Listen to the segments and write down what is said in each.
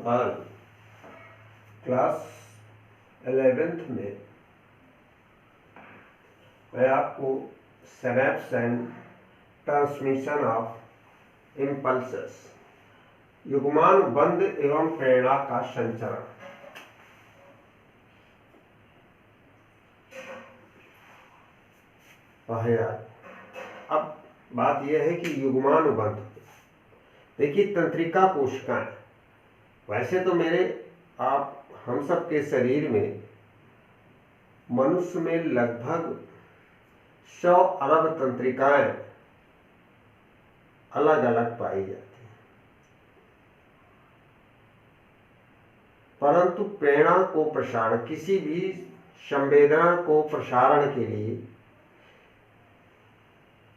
आज class 11th में मैं आपको synapse and transmission of impulses, युग्मान बंध एवं प्रेरणा का संचरण, अब बात यह है कि युग्मानुबंध, देखिए तंत्रिका कोशिकाएं, वैसे तो हम सब के शरीर में मनुष्य में लगभग 100 अरब तंत्रिकाएं अलग अलग पाई जाती हैं, परंतु प्रेरणा को प्रसारण, किसी भी संवेदना को प्रसारण के लिए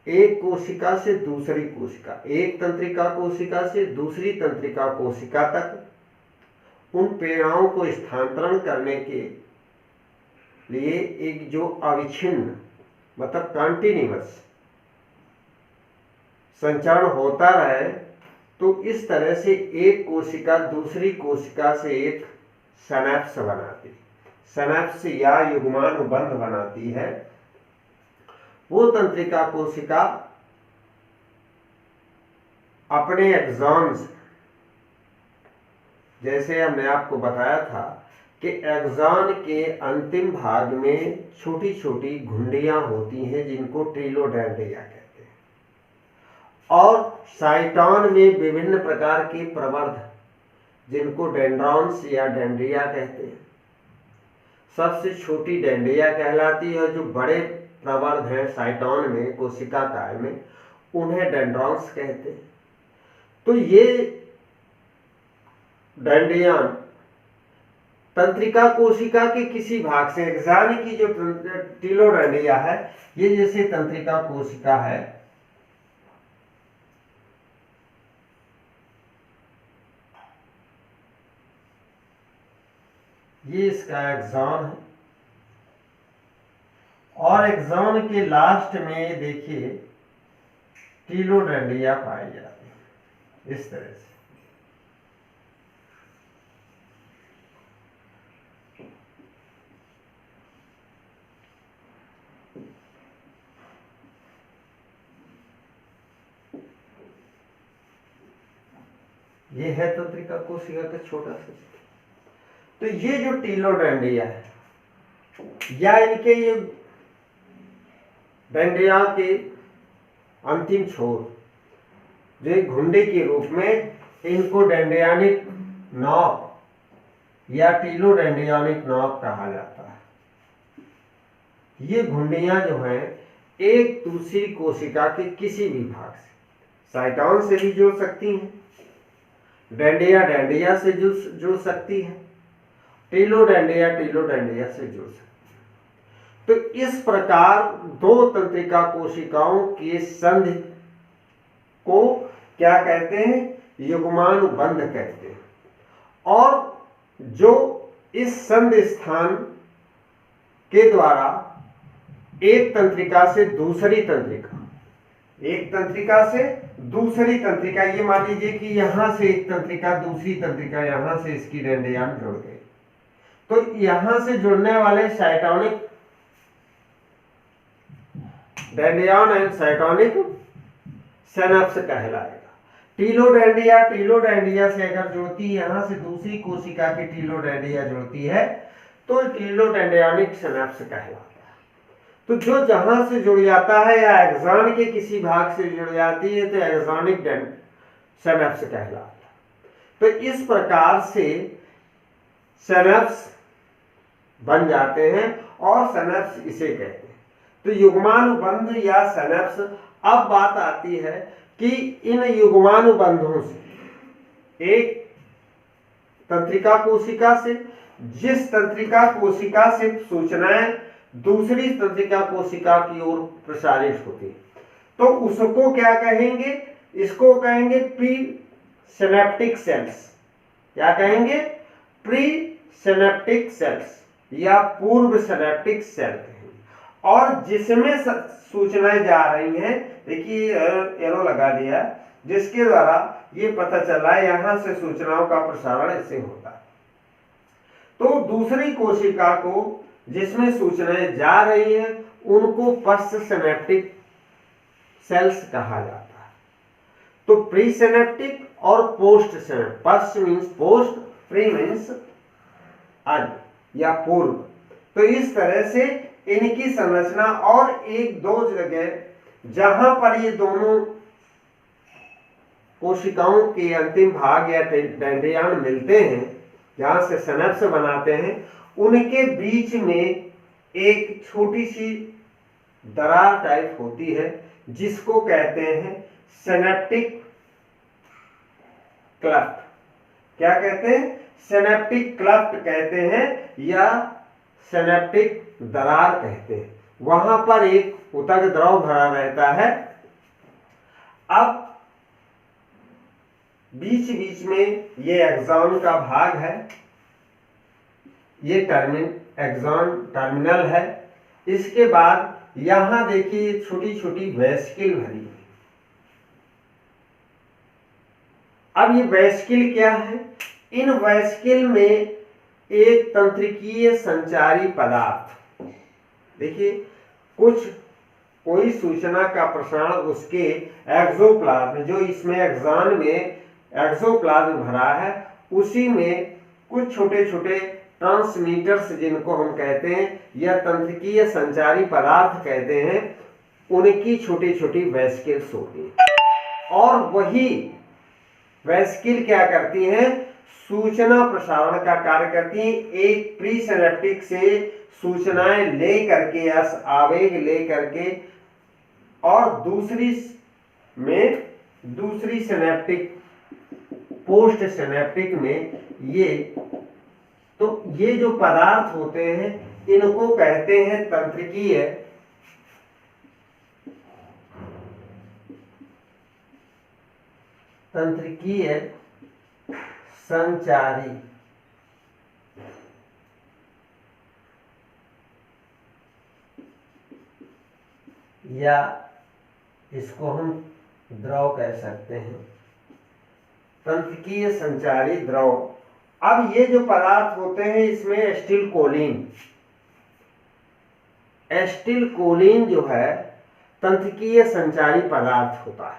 एक कोशिका से दूसरी कोशिका, एक तंत्रिका कोशिका से दूसरी तंत्रिका कोशिका तक उन प्रेरणाओं को स्थानांतरण करने के लिए एक जो अविच्छिन्न मतलब कंटिन्यूअस संचरण होता रहे, तो इस तरह से एक कोशिका दूसरी कोशिका से एक सिनेप्स बनाती, सिनेप्स या युग्मानुबंध बनाती है। वो तंत्रिका कोशिका अपने एक्सॉन्स, जैसे हमने आपको बताया था कि एक्सॉन के अंतिम भाग में छोटी छोटी घुंडियां होती हैं जिनको टीलोडेंड्रिया कहते हैं, और साइटोन में विभिन्न प्रकार के प्रवर्ध जिनको डेंड्रॉन्स या डेंड्रिया कहते हैं। सबसे छोटी डेंड्रिया कहलाती है, जो बड़े प्रवर्ध है साइटोन में, कोशिका काय में, उन्हें डेंड्रॉन्स कहते हैं। तो ये डेंड्रियन तंत्रिका कोशिका के किसी भाग से, एक्सॉन की जो टीलोडेंड्रिया है, ये जैसे तंत्रिका कोशिका है, ये इसका एक्सॉन है, और एक्सॉन के लास्ट में देखिए टीलोडेंड्रिया पाई जाती है इस तरह से। ये है तंत्रिका कोशिका का छोटा सा। तो ये जो टीलोडेंड्रिया है या इनके ये डेंड्रिया के अंतिम छोर, जो एक घुंडी के रूप में, इनको डेंड्रियानिक नॉब या टीलोडेंड्रियानिक नॉब कहा जाता है। ये घुंडियां जो हैं एक दूसरी कोशिका के किसी भी भाग से, साइटोन से भी जुड़ सकती हैं, डेंड्रिया से जुड़ सकती है, टीलोडेंड्रिया से जुड़ सकती है। तो इस प्रकार दो तंत्रिका कोशिकाओं के संधि को क्या कहते हैं? युग्मानुबंध कहते हैं। और जो इस संधि स्थान के द्वारा एक तंत्रिका से दूसरी तंत्रिका, एक तंत्रिका से दूसरी तंत्रिका, ये मान लीजिए कि यहां से एक तंत्रिका दूसरी तंत्रिका, यहां से इसकी डेंड्रियन जुड़ गई, तो यहां से जुड़ने वाले साइटोनिक डेंड्रियन एंड साइटोनिक सिनेप्स कहलाएगा। टीलोडेंड्रिया से अगर जुड़ती है, यहां से दूसरी कोशिका की टीलोडेंड्रिया जुड़ती है, तो टीलोडेंड्रियानिक सिनेप्स कहलाता है। तो जो जहां से जुड़ जाता है या एक्सॉन के किसी भाग से जुड़ जाती है, तो एक्सॉनिक सिनेप्स कहलाता है। तो इस प्रकार से सिनेप्स बन जाते हैं और सिनेप्स इसे कहते हैं। तो युग्मानुबंध या सिनेप्स। अब बात आती है कि इन युग्मानुबंधों से एक तंत्रिका कोशिका से, जिस तंत्रिका कोशिका से सूचनाएं दूसरी तंत्रिका कोशिका की ओर प्रसारित होती है, तो उसको क्या कहेंगे? इसको कहेंगे प्री सिनेप्टिक सेल्स। क्या कहेंगे? प्री सिनेप्टिक सेल्स या पूर्व सिनेप्टिक सेल कहेंगे। और जिसमें सूचनाएं जा रही हैं, देखिए एरो लगा दिया, जिसके द्वारा ये पता चला, यहाँ से सूचनाओं का प्रसारण ऐसे होता है। तो दूसरी कोशिका को जिसमें सूचनाएं जा रही हैं उनको पश्च सिनेप्टिक सेल्स कहा जाता है। तो प्री सिनेप्टिक और पोस्ट सिनेप्टिक, पश्च मीन्स पोस्ट, प्री मीन्स आगे या पूर्व। तो इस तरह से इनकी संरचना, और एक दो जगह जहां पर ये दोनों कोशिकाओं के अंतिम भाग या डेंड्रियन मिलते हैं, जहां से सिनेप्स बनाते हैं, उनके बीच में एक छोटी सी दरार टाइप होती है जिसको कहते हैं सिनेप्टिक क्लेफ्ट। क्या कहते हैं? सिनेप्टिक क्लेफ्ट कहते हैं या सिनेप्टिक दरार कहते हैं। वहां पर एक ऊतक द्रव भरा रहता है। अब बीच बीच में ये एक्सॉन का भाग है, ये एक्सॉन टर्मिनल है। इसके बाद यहां देखिए छोटी छोटी वेसिकल भरी हुई। अब ये वेसिकल क्या है? इन वेसिकल में एक तंत्रिकीय संचारी पदार्थ, देखिए कोई सूचना का प्रसारण उसके एक्सोप्लाज्म, जो इसमें एक्सॉन में एक्सोप्लाज्म भरा है, उसी में कुछ छोटे छोटे ट्रांसमीटर्स जिनको हम कहते हैं या तंत्रिकीय संचारी पदार्थ कहते हैं, उनकी छोटी छोटी वेसिकल्स होती हैं। और वही वेसिकल क्या करती हैं? सूचना प्रसारण का कार्य करती हैं। एक प्री सिनेप्टिक से सूचनाएं ले करके या आवेग ले करके, और दूसरी सिनेप्टिक पोस्ट सिनेप्टिक में ये जो पदार्थ होते हैं इनको कहते हैं तंत्रिकीय संचारी। या इसको हम द्रव कह सकते हैं, तंत्रिकीय संचारी द्रव। अब ये जो पदार्थ होते हैं इसमें एस्टिल कोलिन जो है तंत्रिकीय संचारी पदार्थ होता है।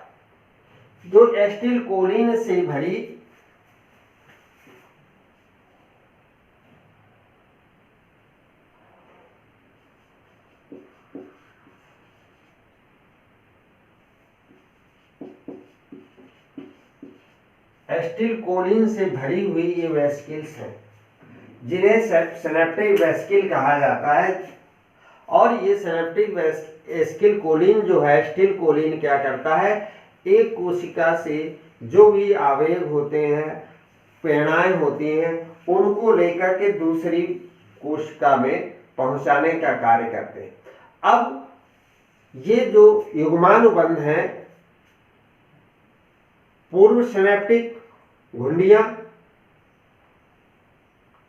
जो एस्टिल कोलिन से भरी एस्टिल कोलिन से भरी हुई ये वेसिकल्स हैं, जिन्हें सिनेप्टिक वेसिकल कहा जाता है। और ये सिनेप्टिक एस्टिल कोलिन जो है, एस्टिल कोलिन क्या करता है? एक कोशिका से जो भी आवेग होते हैं, प्रेरणाएं होती हैं, उनको लेकर के दूसरी कोशिका में पहुंचाने का कार्य करते हैं। अब ये जो युग्मानुबंध हैं, पूर्व सिनेप्टिक घुंडियां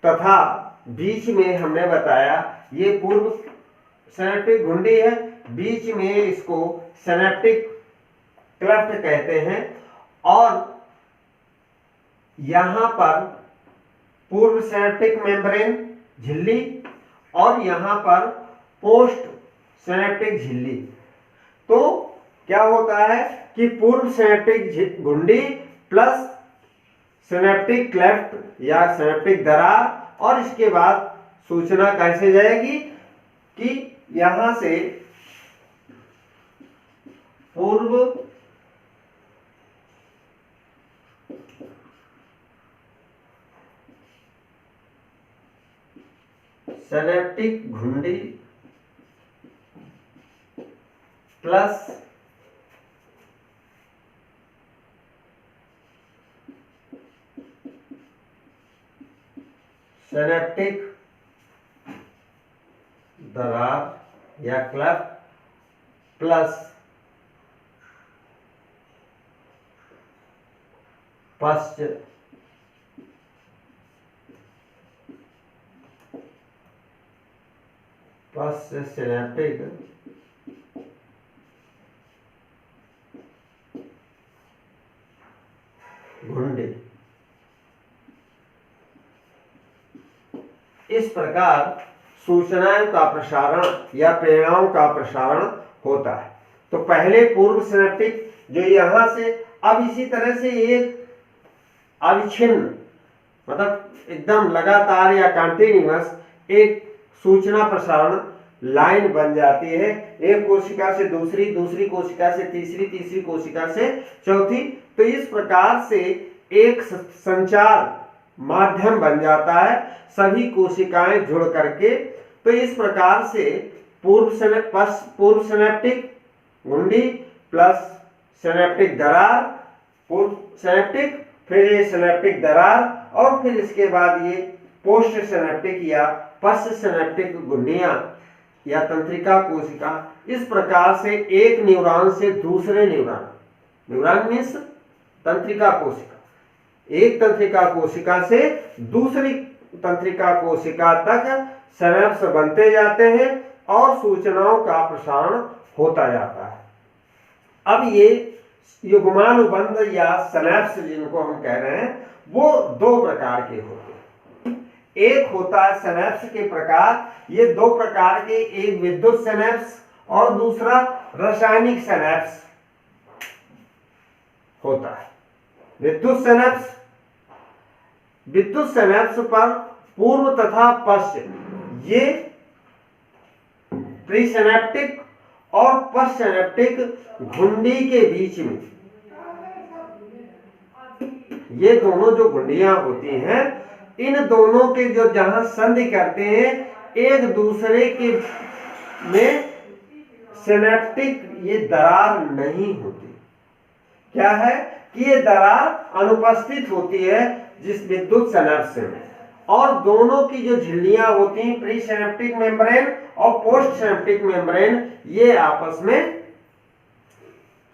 तथा बीच में हमने बताया ये पूर्व सिनेप्टिक घुंडी है, बीच में इसको सिनेप्टिक क्लेफ्ट कहते हैं। और यहां पर पूर्व सिनेप्टिक मेम्ब्रेन झिल्ली और यहां पर पोस्ट सिनेप्टिक झिल्ली। तो क्या होता है कि पूर्व सिनेप्टिक घुंडी प्लस सिनेप्टिक क्लेफ्ट या सिनेप्टिक दरार, और इसके बाद सूचना कैसे जाएगी कि यहां से पूर्व सिनेप्टिक घुंडी प्लस सिनेप्टिक दरार या क्लेफ्ट प्लस पश्च सिनेप्टिक घुंडी। इस प्रकार सूचनाओं का प्रसारण या प्रेरणाओं का प्रसारण होता है। तो पहले पूर्व सिनेप्टिक जो यहां से, अब इसी तरह से एक अविच्छिन्न मतलब एकदम लगातार या कंटिन्यूअस एक सूचना प्रसारण लाइन बन जाती है, एक कोशिका से दूसरी, दूसरी कोशिका से तीसरी, तीसरी कोशिका से चौथी। तो इस प्रकार से एक संचार माध्यम बन जाता है, सभी कोशिकाएं जुड़ करके। तो इस प्रकार से पूर्व सिनेप्टिक घुंडी प्लस सिनेप्टिक दरार, पूर्व सिनेप्टिक, फिर ये सिनेप्टिक दरार, और फिर इसके बाद ये पोस्ट सिनेप्टिक या पश्च सिनेप्टिक घुंडियां या तंत्रिका कोशिका। इस प्रकार से एक न्यूरॉन से दूसरे न्यूरॉन, न्यूरॉन मीन्स तंत्रिका कोशिका, एक तंत्रिका कोशिका से दूसरी तंत्रिका कोशिका तक सिनेप्स बनते जाते हैं और सूचनाओं का प्रसारण होता जाता है। अब ये युग्मानुबंध या सिनेप्स जिनको हम कह रहे हैं वो दो प्रकार के होते हैं। एक होता है सिनेप्स के प्रकार, ये दो प्रकार के, एक विद्युत सिनेप्स और दूसरा रासायनिक सिनेप्स होता है। विद्युत सिनेप्स पर पूर्व तथा पश्च ये प्रीसिनेप्टिक और पोस्ट सिनेप्टिक घुंडी के बीच में, ये दोनों जो घुंडियां होती हैं, इन दोनों के जो जहां संधि करते हैं एक दूसरे के में सिनेप्टिक ये दरार नहीं होती। क्या है कि ये दरार अनुपस्थित होती है जिस विद्युत सिनेप्स में, और दोनों की जो झिल्लियां होती हैं प्री सिनेप्टिक मेम्ब्रेन और पोस्ट सिनेप्टिक मेम्ब्रेन, ये आपस में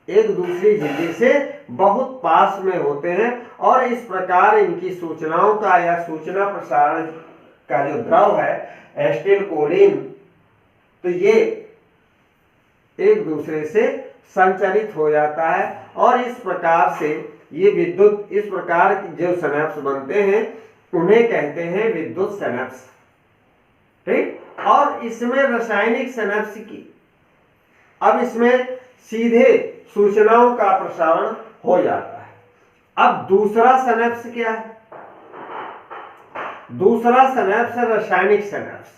एक दूसरी झिल्ली से बहुत पास में होते हैं, और इस प्रकार इनकी सूचनाओं का या सूचना प्रसारण का जो द्रव है एसिटिलकोलिन, तो ये एक दूसरे से संचरित हो जाता है, और इस प्रकार से ये विद्युत, इस प्रकार जो सिनेप्स बनते हैं उन्हें कहते हैं विद्युत सिनेप्स। ठीक, और इसमें रासायनिक सिनेप्स की, अब इसमें सीधे सूचनाओं का प्रसारण हो जाता है। अब दूसरा सिनेप्स क्या है? दूसरा सिनेप्स है रासायनिक सिनेप्स।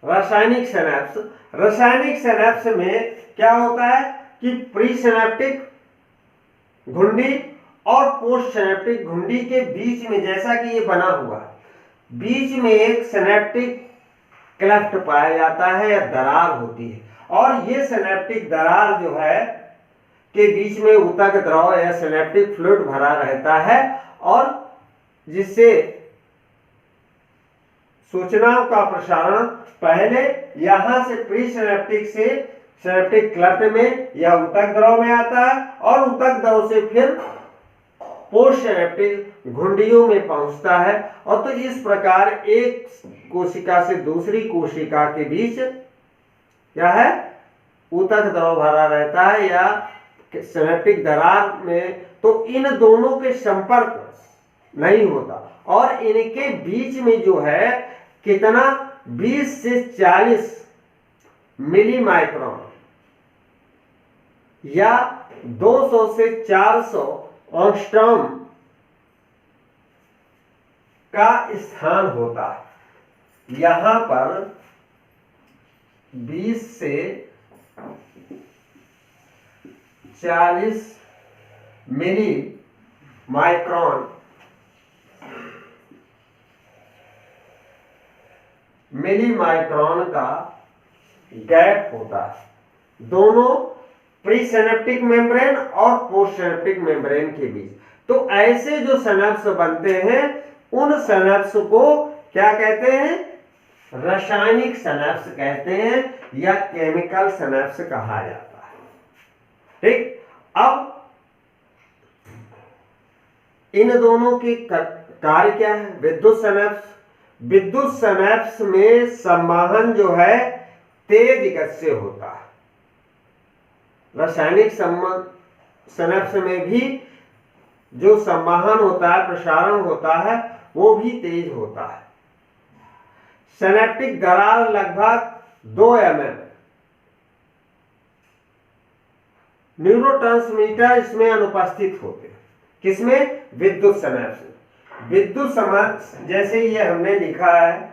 रासायनिक सिनेप्स में क्या होता है कि प्री सिनेप्टिक घुंडी और पोस्ट सिनेप्टिक घुंडी के बीच में, जैसा कि ये बना हुआ, बीच में एक सिनेप्टिक क्लेफ्ट पाया जाता है या दरार होती है, और ये सिनेप्टिक दरार जो है के बीच में ऊतक द्रव या सिनेप्टिक फ्लूइड भरा रहता है, और जिससे सूचनाओं का प्रसारण पहले यहां से प्री सिनेप्टिक से सिनेप्टिक क्लेफ्ट में या ऊतक द्रव में आता है, और ऊतक द्रव से फिर पोस्ट सिनेप्टिक घुंडियों में पहुंचता है। और तो इस प्रकार एक कोशिका से दूसरी कोशिका के बीच क्या है, ऊतक द्रव भरा रहता है या सिनेप्टिक दरार में, तो इन दोनों के संपर्क नहीं होता, और इनके बीच में जो है कितना 20 से 40 मिली माइक्रोन या 200 से 400 एंगस्ट्रॉम का स्थान होता है। यहां पर 20 से 40 मिली माइक्रोन का गैप होता है दोनों प्री सिनेप्टिक मेम्ब्रेन और पोस्ट सिनेप्टिक मेम्ब्रेन के बीच। तो ऐसे जो सिनेप्स बनते हैं उन सिनेप्स को क्या कहते हैं? रासायनिक सिनेप्स कहते हैं या केमिकल सिनेप्स कहा जाता है। ठीक, अब इन दोनों के कार्य क्या है? विद्युत सिनेप्स में संवहन जो है तेज गति से होता है। रासायनिक सिनेप्स में भी जो संवहन होता है, प्रसारण होता है, वो भी तेज होता है। सिनेप्टिक दरार लगभग 2 mm। न्यूरोट्रांसमीटर इसमें अनुपस्थित होते हैं। किसमें? विद्युत सिनेप्स में। विद्युत सिनेप्स जैसे ये हमने लिखा है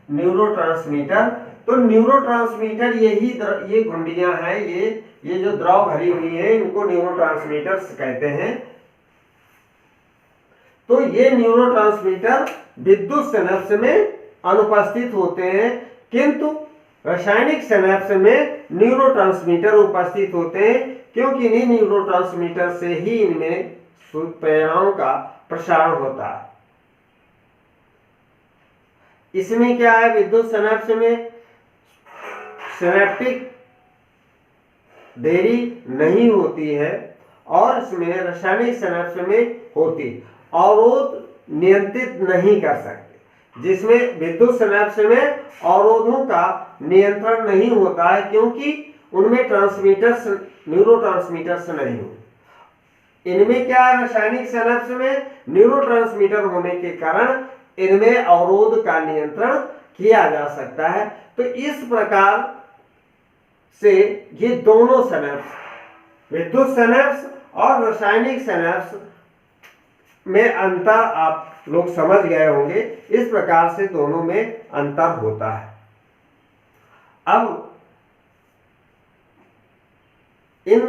न्यूरोट्रांसमीटर, तो न्यूरोट्रांसमीटर ये घुंडियां हैं, ये जो द्रव भरी हुई है, इनको न्यूरोट्रांसमीटर्स कहते हैं। तो ये न्यूरोट्रांसमीटर विद्युत सिनेप्स में अनुपस्थित होते हैं, किंतु रासायनिक सिनेप्स में न्यूरोट्रांसमीटर उपस्थित होते हैं, क्योंकि इन्हीं न्यूरोट्रांसमीटर से ही इनमें प्रेरणाओं का प्रसारण होता है। इसमें क्या है, विद्युत सिनेप्स में सिनेप्टिक देरी नहीं होती है और इसमें रासायनिक सिनेप्स में होती, अवरोध नियंत्रित नहीं कर सकते। जिसमें विद्युत सिनेप्स में अवरोधों का नियंत्रण नहीं होता है, क्योंकि उनमें ट्रांसमीटर्स, न्यूरोट्रांसमीटर्स नहीं होते। इनमें क्या है, रासायनिक सिनेप्स में न्यूरोट्रांसमीटर होने के कारण इनमें अवरोध का नियंत्रण किया जा सकता है। तो इस प्रकार से ये दोनों सिनेप्स, विद्युत सिनेप्स और रासायनिक सिनेप्स में अंतर आप लोग समझ गए होंगे। इस प्रकार से दोनों में अंतर होता है। अब इन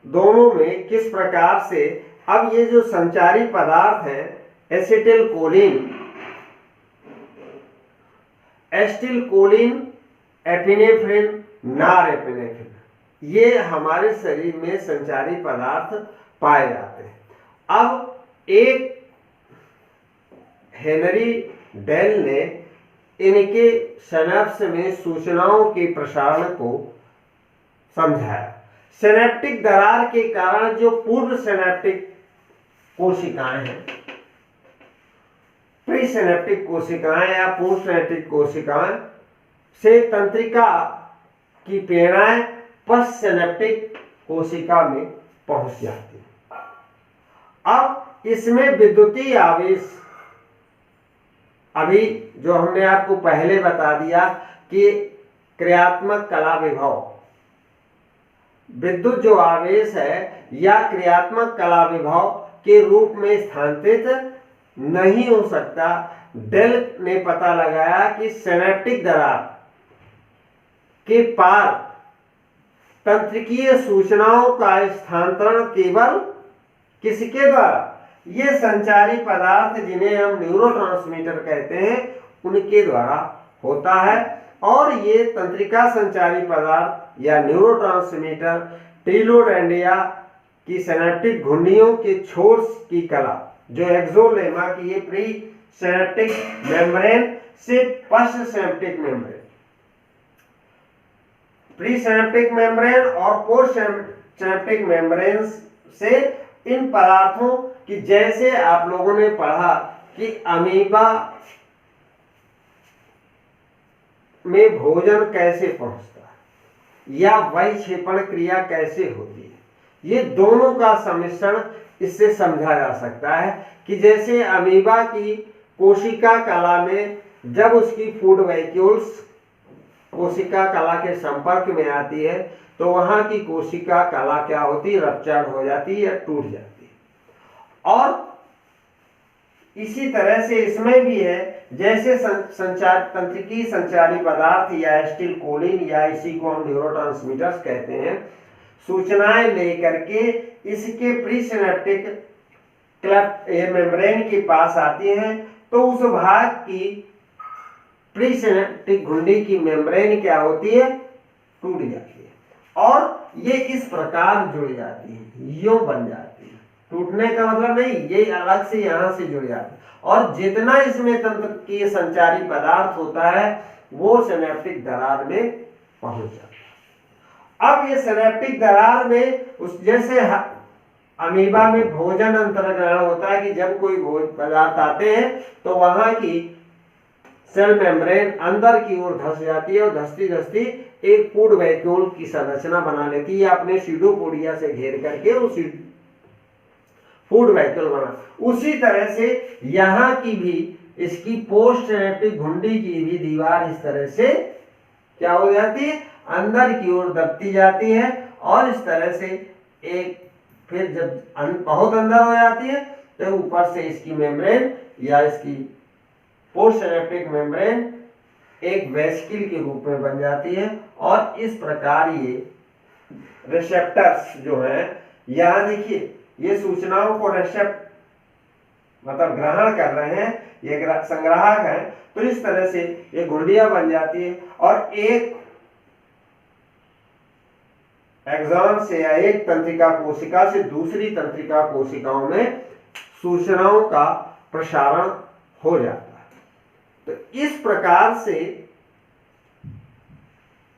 दोनों में किस प्रकार से, अब ये जो संचारी पदार्थ है एसिटिलकोलिन, एसिटिलकोलिन, एपिनेफ्रिन, नॉरएपिनेफ्रिन, ये हमारे शरीर में संचारी पदार्थ पाए जाते हैं। अब एक हेनरी डेल ने इनके सिनेप्स में सूचनाओं के प्रसारण को समझाया। सिनेप्टिक दरार के कारण जो पूर्व सिनेप्टिक कोशिकाएं हैं, प्री सिनेप्टिक कोशिकाएं या पूर्व सिनेप्टिक कोशिकाएं से तंत्रिका की प्रेरणाएं पश्च सिनेप्टिक कोशिका में पहुंच जाती है। अब इसमें विद्युतीय आवेश, अभी जो हमने आपको पहले बता दिया कि क्रियात्मक कला विभव, विद्युत जो आवेश है या क्रियात्मक कला विभव के रूप में स्थानांतरित नहीं हो सकता। डेल ने पता लगाया कि सिनेप्टिक दरार के पार तंत्रिकीय सूचनाओं का स्थानांतरण केवल किसके द्वारा, ये संचारी पदार्थ जिन्हें हम न्यूरोट्रांसमीटर कहते हैं, उनके द्वारा होता है। और ये तंत्रिका संचारी पदार्थ या न्यूरोट्रांसमीटर टीलोडेंड्रिया की सिनेप्टिक घुंडियों के छोर की कला, जो एक्सोलेमा की ये प्री सिनेप्टिक मेम्ब्रेन से पश्च synaptic membrane, pre synaptic membrane और पोस्ट सिनेप्टिक मेम्ब्रेन से इन पदार्थों की, जैसे आप लोगों ने पढ़ा कि अमीबा में भोजन कैसे पहुंचता है या वैक्षेपण क्रिया कैसे होती है, ये दोनों का सम्मिश्रण इससे समझा जा सकता है। कि जैसे अमीबा की कोशिका कला में जब उसकी फूड वैक्यूल्स कोशिका कला के संपर्क में आती है, तो वहां की कोशिका कला क्या होती है, रप्चर्ड हो जाती है या टूट जाती है। और इसी तरह से इसमें भी है, जैसे संचार तंत्रिकी संचारी पदार्थ या एसिटिलकोलिन या इसी को हम न्यूरोट्रांसमीटर्स कहते हैं, सूचनाएं लेकर के इसके प्री सिनेप्टिक मेम्ब्रेन के पास आती हैं, तो उस भाग की प्री सिनेप्टिक घुंडी की मेम्ब्रेन क्या होती है, टूट जाती है और ये इस प्रकार जुड़ जाती है, यूं बन जाती है। टूटने का मतलब नहीं, ये अलग से यहां से जुड़ जाती है। और जितना इसमें तंत्र की संचारी पदार्थ होता है, वो सिनेप्टिक दरार में पहुंच जाता है। अब ये सिनेप्टिक दरार में उस जैसे अमीबा में भोजन अंतर्ग्रहण होता है कि जब कोई भोजन पदार्थ आते हैं तो वहां की सेल मेम्ब्रेन अंदर की ओर धंस जाती है और धंसती धंसती एक फूड वैक्यूल की संरचना बना लेती है, अपने सीडोपोडिया से घेर करके उस फूड वैक्यूल बना। उसी तरह से यहाँ की भी इसकी पोस्ट सिनेप्टिक घुंडी की भी दीवार इस तरह से क्या हो जाती है, अंदर की ओर दबती जाती है और इस तरह से एक फिर जब बहुत अंदर हो जाती है तो ऊपर से इसकी मेम्ब्रेन या इसकी पोस्ट सिनेप्टिक मेम्ब्रेन एक वेसिकल के रूप में बन जाती है और इस प्रकार ये रिसेप्टर्स जो हैं, यहाँ देखिए ये सूचनाओं को मतलब ग्रहण कर रहे हैं, ये संग्राहक है। तो इस तरह से ये घुंडियां बन जाती है और एक एक्सॉन से या एक तंत्रिका कोशिका से दूसरी तंत्रिका कोशिकाओं में सूचनाओं का प्रसारण हो जाता है। तो इस प्रकार से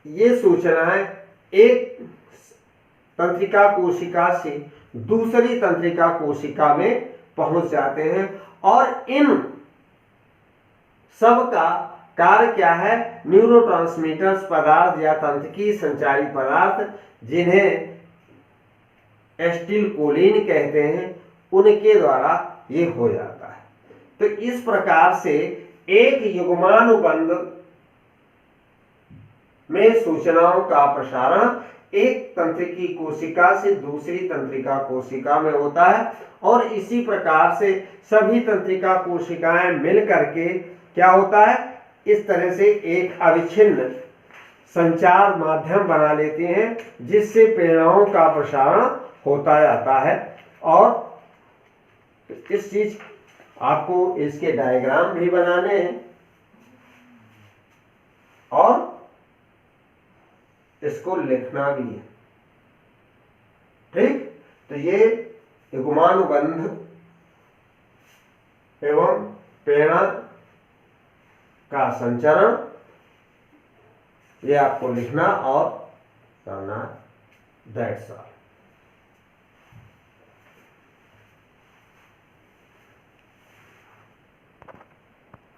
ये सूचनाएं एक तंत्रिका कोशिका से दूसरी तंत्रिका कोशिका में पहुंच जाते हैं और इन सब का कार्य क्या है, न्यूरोट्रांसमीटर्स पदार्थ या तंत्रिकी संचारी पदार्थ जिन्हें एसिटिलकोलिन कहते हैं, उनके द्वारा ये हो जाता है। तो इस प्रकार से एक युग्मानुबंध में सूचनाओं का प्रसारण एक तंत्रिकी कोशिका से दूसरी तंत्रिका कोशिका में होता है और इसी प्रकार से सभी तंत्रिका कोशिकाएं मिल करके क्या होता है, इस तरह से एक अविच्छिन्न संचार माध्यम बना लेते हैं जिससे प्रेरणाओं का प्रसारण होता जाता है। और इस चीज आपको इसके डायग्राम भी बनाने हैं और इसको लिखना भी है, ठीक। तो ये युग्मानुबंध एवं प्रेरणा का संचरण ये आपको लिखना और करना, दैट्स ऑल।